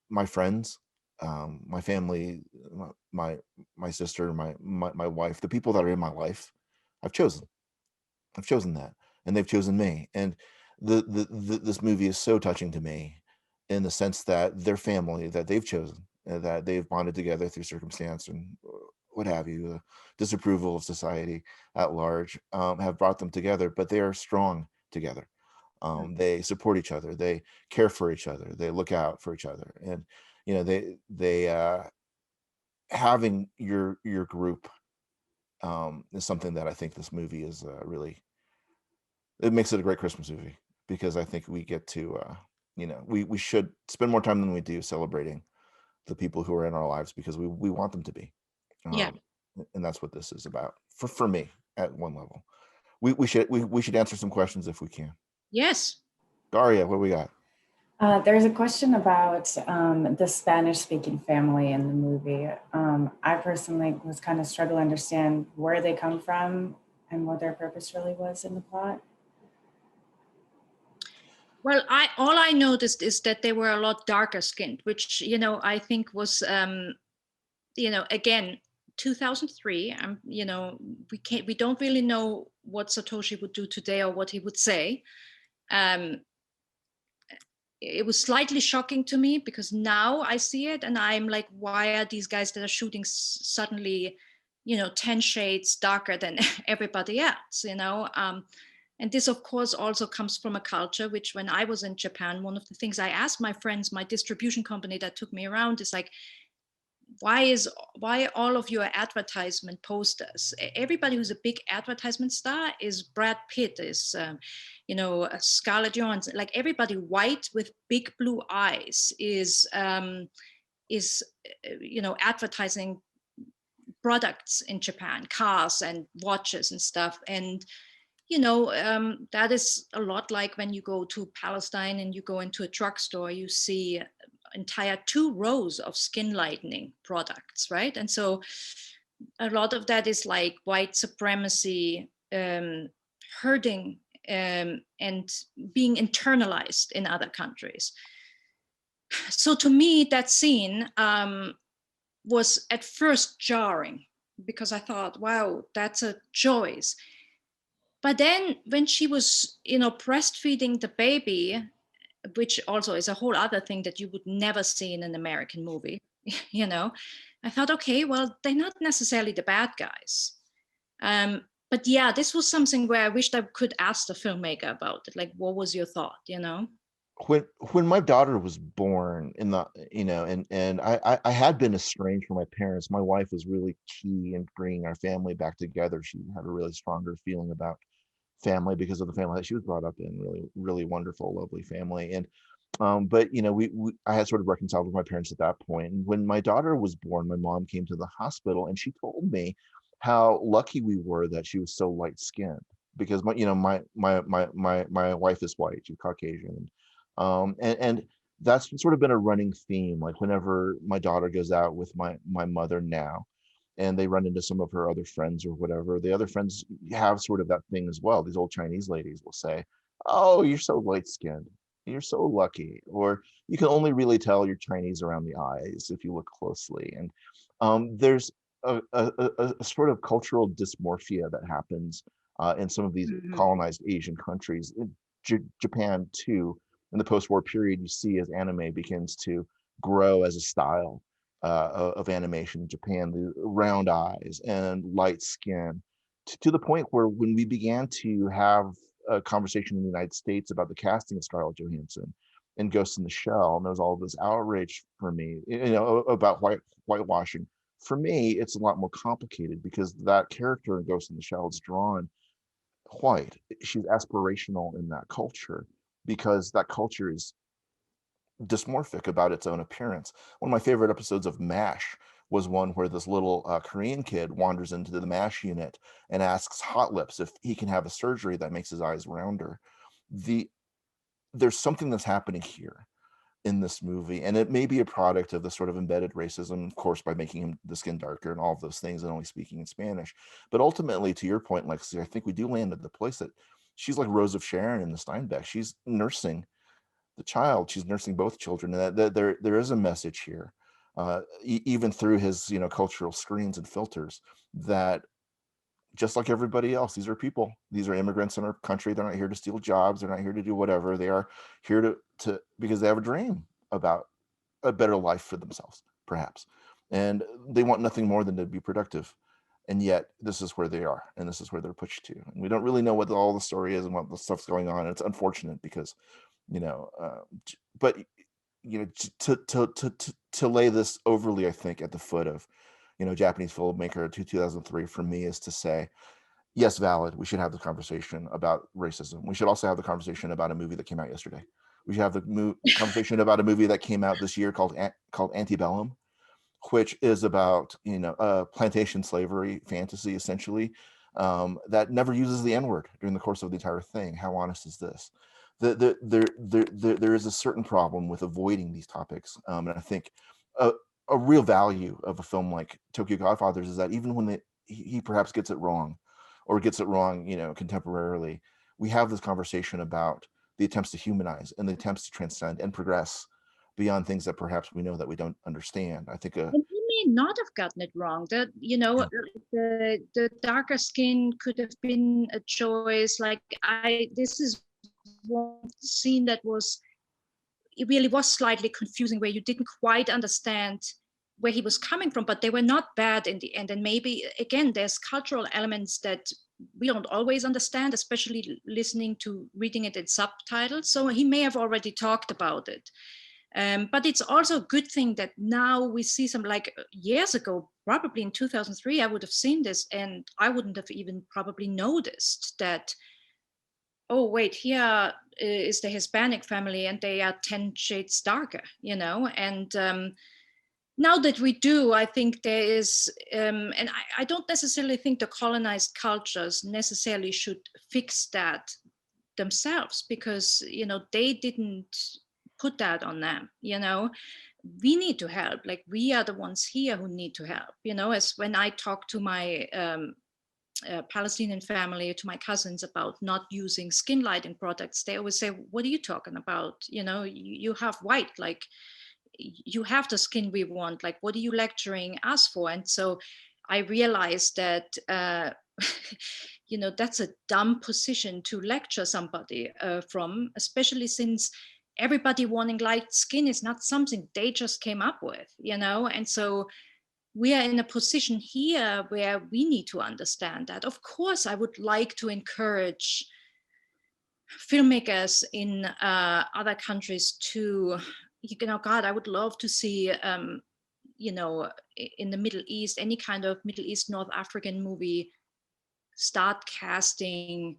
Speaker 6: my friends, my family, my sister, my wife, the people that are in my life, I've chosen that, and they've chosen me. And this movie is so touching to me, in the sense that their family that they've chosen, that they've bonded together through circumstance and what have you, the disapproval of society at large, have brought them together, but they are strong together. They support each other, they care for each other, they look out for each other. And they having your group is something that I think this movie is really, it makes it a great Christmas movie, because I think we get to we should spend more time than we do celebrating the people who are in our lives, because we want them to be.
Speaker 7: Yeah.
Speaker 6: And that's what this is about for me at one level. We should answer some questions if we can.
Speaker 7: Yes.
Speaker 6: Daria, what do we got?
Speaker 5: There's a question about the Spanish-speaking family in the movie. I personally was kind of struggling to understand where they come from and what their purpose really was in the plot.
Speaker 7: Well, all I noticed is that they were a lot darker skinned, which, you know, I think was, you know, again, 2003. You know, we don't really know what Satoshi would do today or what he would say. It was slightly shocking to me because now I see it and I'm like, why are these guys that are shooting suddenly, you know, 10 shades darker than everybody else, you know? And this, of course, also comes from a culture which, when I was in Japan, one of the things I asked my friends, my distribution company that took me around, is like, why all of your advertisement posters, everybody who's a big advertisement star is Brad Pitt, is you know, Scarlett Johansson, like everybody white with big blue eyes is you know, advertising products in Japan, cars and watches and stuff. And you know, that is a lot like when you go to Palestine and you go into a drugstore, you see entire 2 rows of skin lightening products, right? And so a lot of that is like white supremacy hurting and being internalized in other countries. So to me, that scene was at first jarring because I thought, wow, that's a choice. But then when she was, you know, breastfeeding the baby, which also is a whole other thing that you would never see in an American movie, you know, I thought, okay, well, they're not necessarily the bad guys. But yeah, this was something where I wished I could ask the filmmaker about it. Like, what was your thought, you know?
Speaker 6: When my daughter was born in the, you know, and I had been estranged from my parents. My wife was really key in bringing our family back together. She had a really stronger feeling about family because of the family that she was brought up in. Really wonderful, lovely family. And but you know, I had sort of reconciled with my parents at that point. And when my daughter was born, my mom came to the hospital and she told me how lucky we were that she was so light skinned, because my wife is white, she's Caucasian. And that's sort of been a running theme. Like whenever my daughter goes out with my mother now, and they run into some of her other friends or whatever, the other friends have sort of that thing as well. These old Chinese ladies will say, "Oh, you're so light skinned. You're so lucky," or "You can only really tell you're Chinese around the eyes if you look closely." And there's a sort of cultural dysmorphia that happens in some of these colonized Asian countries. In Japan too, in the post-war period, you see as anime begins to grow as a style of animation in Japan, the round eyes and light skin, to the point where when we began to have a conversation in the United States about the casting of Scarlett Johansson in Ghost in the Shell, and there was all this outrage for me, you know, about whitewashing. For me, it's a lot more complicated because that character in Ghost in the Shell is drawn white. She's aspirational in that culture because that culture is dysmorphic about its own appearance. One of my favorite episodes of MASH was one where this little Korean kid wanders into the MASH unit and asks Hot Lips if he can have a surgery that makes his eyes rounder. There's something that's happening here in this movie, and it may be a product of the sort of embedded racism, of course, by making him the skin darker and all of those things and only speaking in Spanish. But ultimately, to your point, Lexi, I think we do land at the place that she's like Rose of Sharon in the Steinbeck. She's nursing the child, she's nursing both children, and that there is a message here, even through his, you know, cultural screens and filters, that just like everybody else, these are people, these are immigrants in our country. They're not here to steal jobs, they're not here to do whatever. They are here to because they have a dream about a better life for themselves, perhaps, and they want nothing more than to be productive. And yet this is where they are, and this is where they're pushed to, and we don't really know what all the story is and what the stuff's going on. It's unfortunate because, you know, but you know, to lay this overly, I think, at the foot of, you know, Japanese filmmaker 2003 for me is to say, yes, valid. We should have the conversation about racism. We should also have the conversation about a movie that came out yesterday. We should have the conversation about a movie that came out this year called Antebellum, which is about, you know, plantation slavery fantasy, essentially, that never uses the N-word during the course of the entire thing. How honest is this? there is a certain problem with avoiding these topics, and I think a real value of a film like Tokyo Godfathers is that even when he perhaps gets it wrong, or gets it wrong, contemporarily, we have this conversation about the attempts to humanize and the attempts to transcend and progress beyond things that perhaps we know that we don't understand. I think
Speaker 7: And he may not have gotten it wrong. That the darker skin could have been a choice. This is one scene that it really was slightly confusing, where you didn't quite understand where he was coming from, but they were not bad in the end. And maybe again, there's cultural elements that we don't always understand, especially reading it in subtitles. So he may have already talked about it. But it's also a good thing that now we see some, like years ago, probably in 2003, I would have seen this and I wouldn't have even probably noticed that, oh, wait, here is the Hispanic family and they are 10 shades darker, and now that we do, I think there is, and I don't necessarily think the colonized cultures necessarily should fix that themselves, because, they didn't put that on them. We need to help. Like, we are the ones here who need to help. As when I talk to my Palestinian family, to my cousins, about not using skin lighting products, they always say, what are you talking about? You have white, like, you have the skin we want. Like, what are you lecturing us for? And so I realized that that's a dumb position to lecture somebody from, especially since everybody wanting light skin is not something they just came up with, and so we are in a position here where we need to understand that. Of course, I would like to encourage filmmakers in other countries to, God, I would love to see, in the Middle East, any kind of Middle East, North African movie, start casting,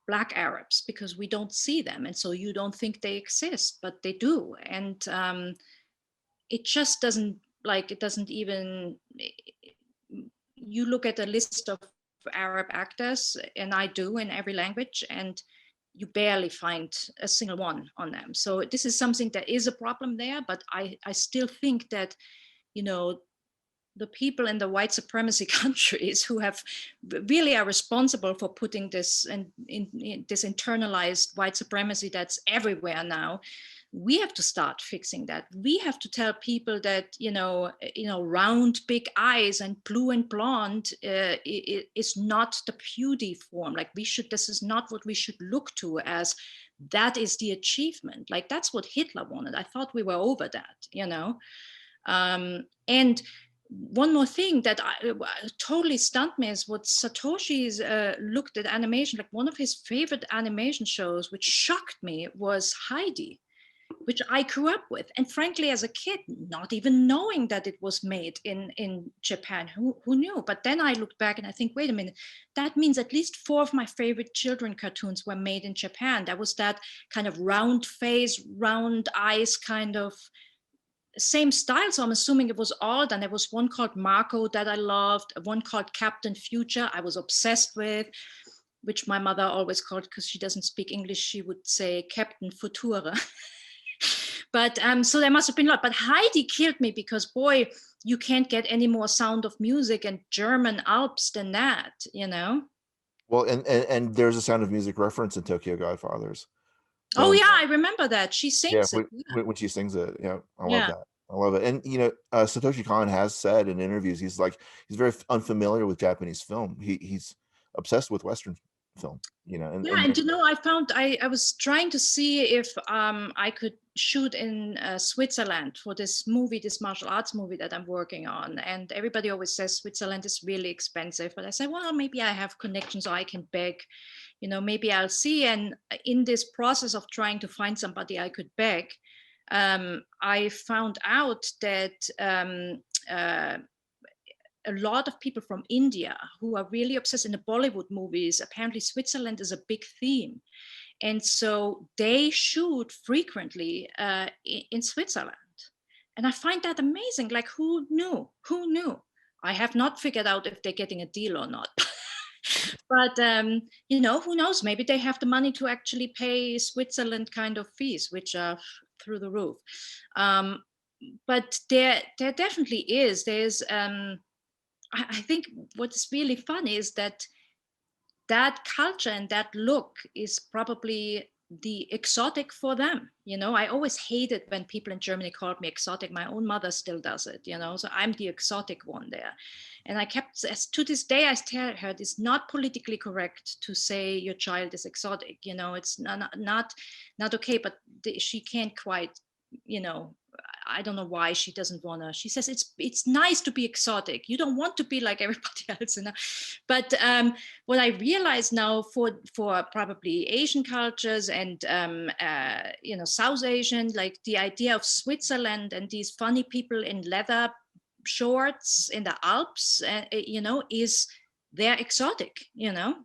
Speaker 7: Black Arabs, because we don't see them. And so you don't think they exist, but they do. And it just doesn't even, you look at a list of Arab actors, and I do, in every language, and you barely find a single one on them. So this is something that is a problem there, but I still think that, the people in the white supremacy countries who really are responsible for putting this in this internalized white supremacy that's everywhere now, we have to start fixing that. We have to tell people that, round big eyes and blue and blonde is not the beauty form. Like, this is not what we should look to as that is the achievement. Like, that's what Hitler wanted. I thought we were over that, and one more thing that totally stunned me is what Satoshi's looked at animation. Like, one of his favorite animation shows, which shocked me, was Heidi, which I grew up with. And frankly, as a kid, not even knowing that it was made in Japan, who knew? But then I looked back and I think, wait a minute, that means at least 4 of my favorite children cartoons were made in Japan. That was that kind of round face, round eyes kind of same style. So I'm assuming it was all done. There was one called Marco that I loved, one called Captain Future I was obsessed with, which my mother always called, because she doesn't speak English, she would say Captain Futura. But so there must have been a lot. But Heidi killed me, because boy, you can't get any more Sound of Music and German Alps than that,
Speaker 6: Well, and there's a Sound of Music reference in Tokyo Godfathers.
Speaker 7: Oh yeah, I remember that. She sings it.
Speaker 6: When she sings it. Yeah, I love that. I love it. And Satoshi Kon has said in interviews, he's very unfamiliar with Japanese film. He's obsessed with Western film. And
Speaker 7: I found I was trying to see if I could shoot in Switzerland for this martial arts movie that I'm working on. And everybody always says Switzerland is really expensive. But I said, well, maybe I have connections, so I can beg. Maybe I'll see. And in this process of trying to find somebody I could beg, I found out that a lot of people from India who are really obsessed in the Bollywood movies, apparently Switzerland is a big theme. And so they shoot frequently in Switzerland. And I find that amazing. Like, who knew? I have not figured out if they're getting a deal or not. But you know, who knows? Maybe they have the money to actually pay Switzerland kind of fees, which are through the roof. But there definitely is. There's I think what's really fun is that culture and that look is probably the exotic for them. You know, I always hated when people in Germany called me exotic. My own mother still does it, you know, so I'm the exotic one there. And I kept, to this day, I tell her it's not politically correct to say your child is exotic. You know, it's not okay, but she can't quite, you know, I don't know why she doesn't want to. She says it's nice to be exotic. You don't want to be like everybody else, you know. But what I realize now for probably Asian cultures and you know, South Asian, like the idea of Switzerland and these funny people in leather shorts in the Alps, you know, is they're exotic, you know.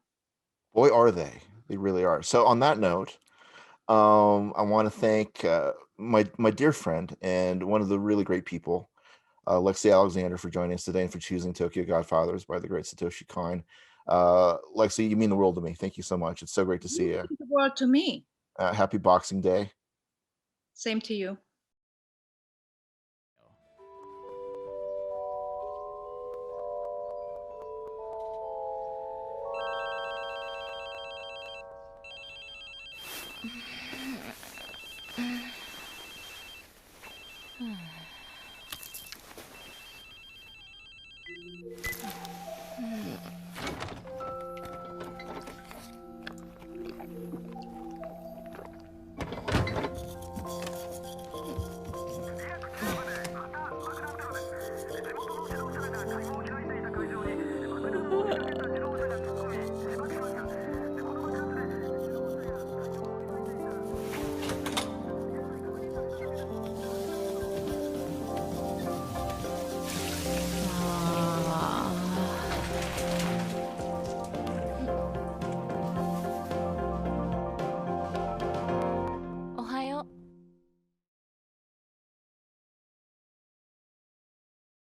Speaker 6: Boy, are they! They really are. So on that note, I want to thank my dear friend and one of the really great people, Lexi Alexander, for joining us today and for choosing Tokyo Godfathers by the great Satoshi Kon. Lexi, you mean the world to me. Thank you so much. It's so great to see you.
Speaker 7: The world to me.
Speaker 6: Happy Boxing Day.
Speaker 7: Same to you.